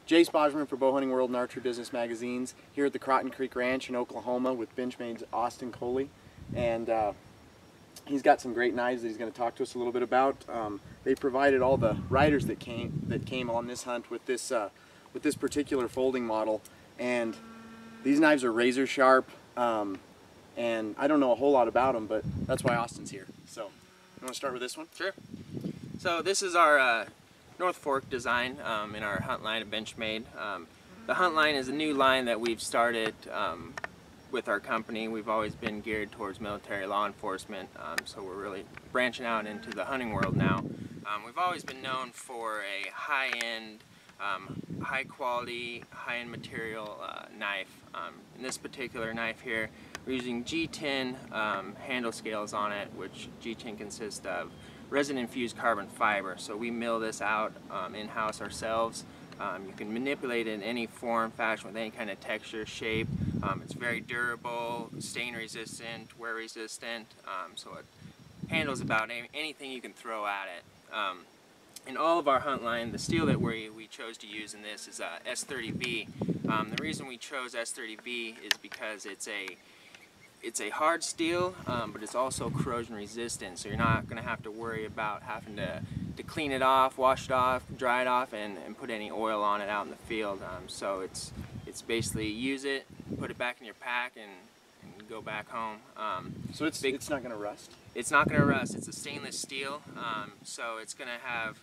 Jay Spojman for Bowhunting World and Archery Business Magazines here at the Croton Creek Ranch in Oklahoma with Benchmade's Austin Coley, and he's got some great knives that he's going to talk to us a little bit about. They provided all the riders that came on this hunt with this particular folding model, and these knives are razor sharp. And I don't know a whole lot about them, but that's why Austin's here. So, you want to start with this one? Sure. So this is our North Fork design in our hunt line of Benchmade. The hunt line is a new line that we've started with our company. We've always been geared towards military law enforcement, so we're really branching out into the hunting world now. We've always been known for a high-end, high-quality, high-end material knife. In this particular knife here, we're using G10 handle scales on it, which G10 consists of resin-infused carbon fiber. So we mill this out in-house ourselves. You can manipulate it in any form, fashion, with any kind of texture, shape. It's very durable, stain-resistant, wear-resistant, so it handles about anything you can throw at it. In all of our hunt line, the steel that we chose to use in this is S30V. The reason we chose S30V is because it's a hard steel, but it's also corrosion resistant, so you're not going to have to worry about having to clean it off, wash it off, dry it off, and put any oil on it out in the field. So it's basically use it, put it back in your pack, and go back home. So it's not going to rust? It's not going to rust. It's a stainless steel, so it's going to have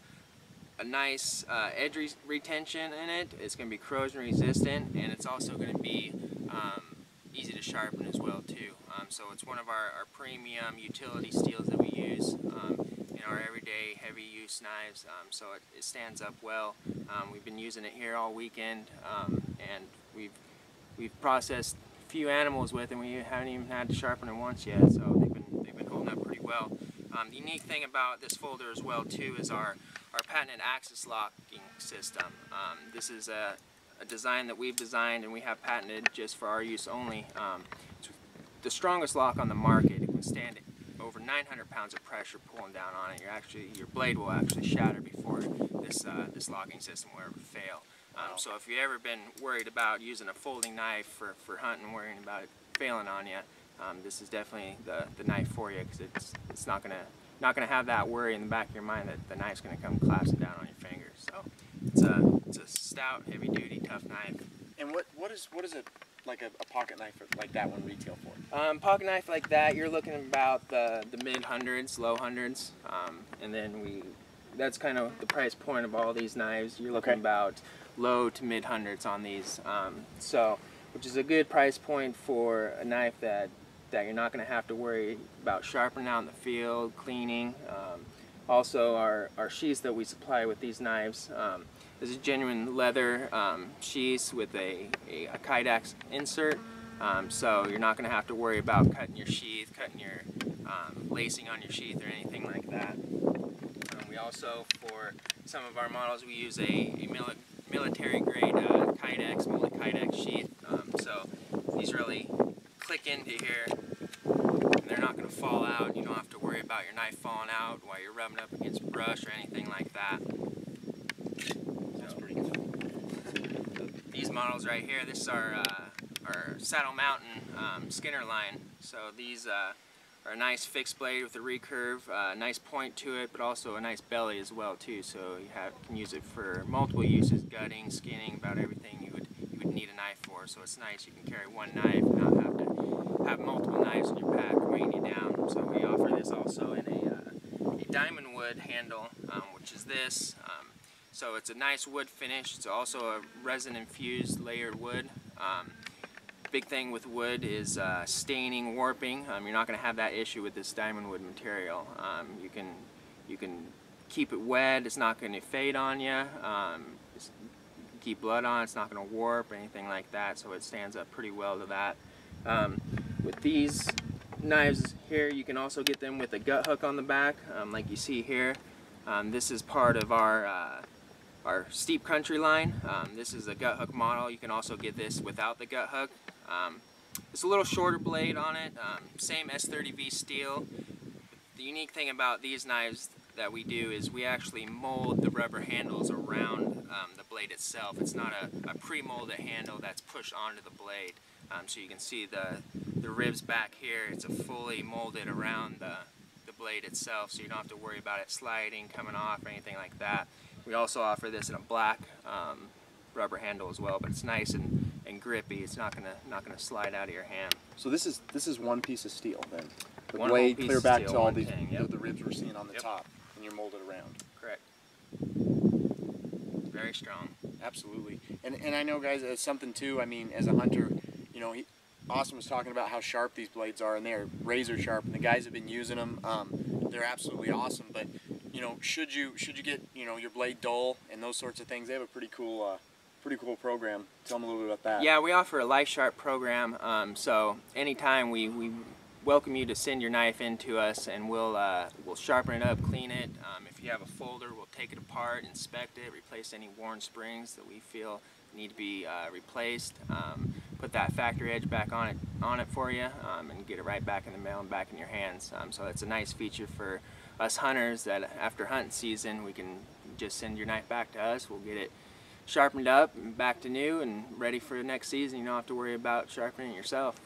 a nice edge retention in it. It's going to be corrosion resistant, and it's also going to be easy to sharpen as well too. So it's one of our premium utility steels that we use in our everyday heavy use knives, so it stands up well. We've been using it here all weekend, and we've processed a few animals with it, and we haven't even had to sharpen it once yet, so they've been holding up pretty well. The unique thing about this folder as well too is our patented axis locking system. This is a design that we've designed and we have patented just for our use only. It's the strongest lock on the market. It can stand over 900 pounds of pressure pulling down on it. Your blade will actually shatter before this locking system will ever fail. So if you've ever been worried about using a folding knife for hunting, worrying about it failing on you, this is definitely the knife for you, because it's not gonna have that worry in the back of your mind that the knife's gonna come collapsing down on your fingers. So it's a stout, heavy-duty, tough knife. And what is it like a pocket knife like that one retail for? Pocket knife like that, you're looking about the mid hundreds, low hundreds, and then that's kind of the price point of all these knives. You're looking about low to mid hundreds on these, which is a good price point for a knife that you're not going to have to worry about sharpening out in the field, cleaning. Also, our sheaths that we supply with these knives, this is genuine leather sheaths with a Kydex insert, so you're not going to have to worry about cutting your sheath, cutting your lacing on your sheath or anything like that. We also, for some of our models, we use a military grade Kydex, molded Kydex sheath, so these really click into here and they're not going to fall out. You don't have to worry about your knife falling out while you're rubbing up against brush or anything like that. That's pretty cool. These models right here, this is our Saddle Mountain Skinner line. So these are a nice fixed blade with a recurve, nice point to it, but also a nice belly as well too. So you can use it for multiple uses: gutting, skinning, about everything you would need a knife for. So it's nice. You can carry one knife and not have to have multiple knives in your pack weighing you down. So we offer this also in a diamond wood handle, which is this. So it's a nice wood finish. It's also a resin-infused layered wood. Big thing with wood is staining, warping. You're not going to have that issue with this diamond wood material. You can keep it wet. It's not going to fade on you. Keep blood on. It's not going to warp or anything like that. So it stands up pretty well to that. With these knives here, you can also get them with a gut hook on the back, like you see here. This is part of our Steep Country line. This is a gut hook model. You can also get this without the gut hook. It's a little shorter blade on it, same S30V steel. The unique thing about these knives that we do is we actually mold the rubber handles around the blade itself. It's not a pre-molded handle that's pushed onto the blade. So you can see the ribs back here. It's a fully molded around the blade itself, so you don't have to worry about it sliding, coming off, or anything like that. We also offer this in a black rubber handle as well, but it's nice and grippy. It's not gonna slide out of your hand. So this is one piece of steel then. The One blade whole piece clear of back steel, to all one these thing, yep. the ribs we're seeing on the Yep. top, and you're molded around. Correct. Very strong. Absolutely. And I know, guys, as something too, I mean, as a hunter, you know, Austin was talking about how sharp these blades are, and they're razor sharp, and the guys have been using them. They're absolutely awesome. But, you know, should you get, you know, your blade dull and those sorts of things, they have a pretty cool program. Tell them a little bit about that. Yeah, we offer a Life Sharp program. So anytime we welcome you to send your knife in to us, and we'll sharpen it up, clean it. If you have a folder, we'll take it apart, inspect it, replace any worn springs that we feel need to be replaced. Put that factory edge back on it for you, and get it right back in the mail and back in your hands. So it's a nice feature for us hunters that after hunting season, we can just send your knife back to us. We'll get it sharpened up and back to new and ready for the next season. You don't have to worry about sharpening it yourself.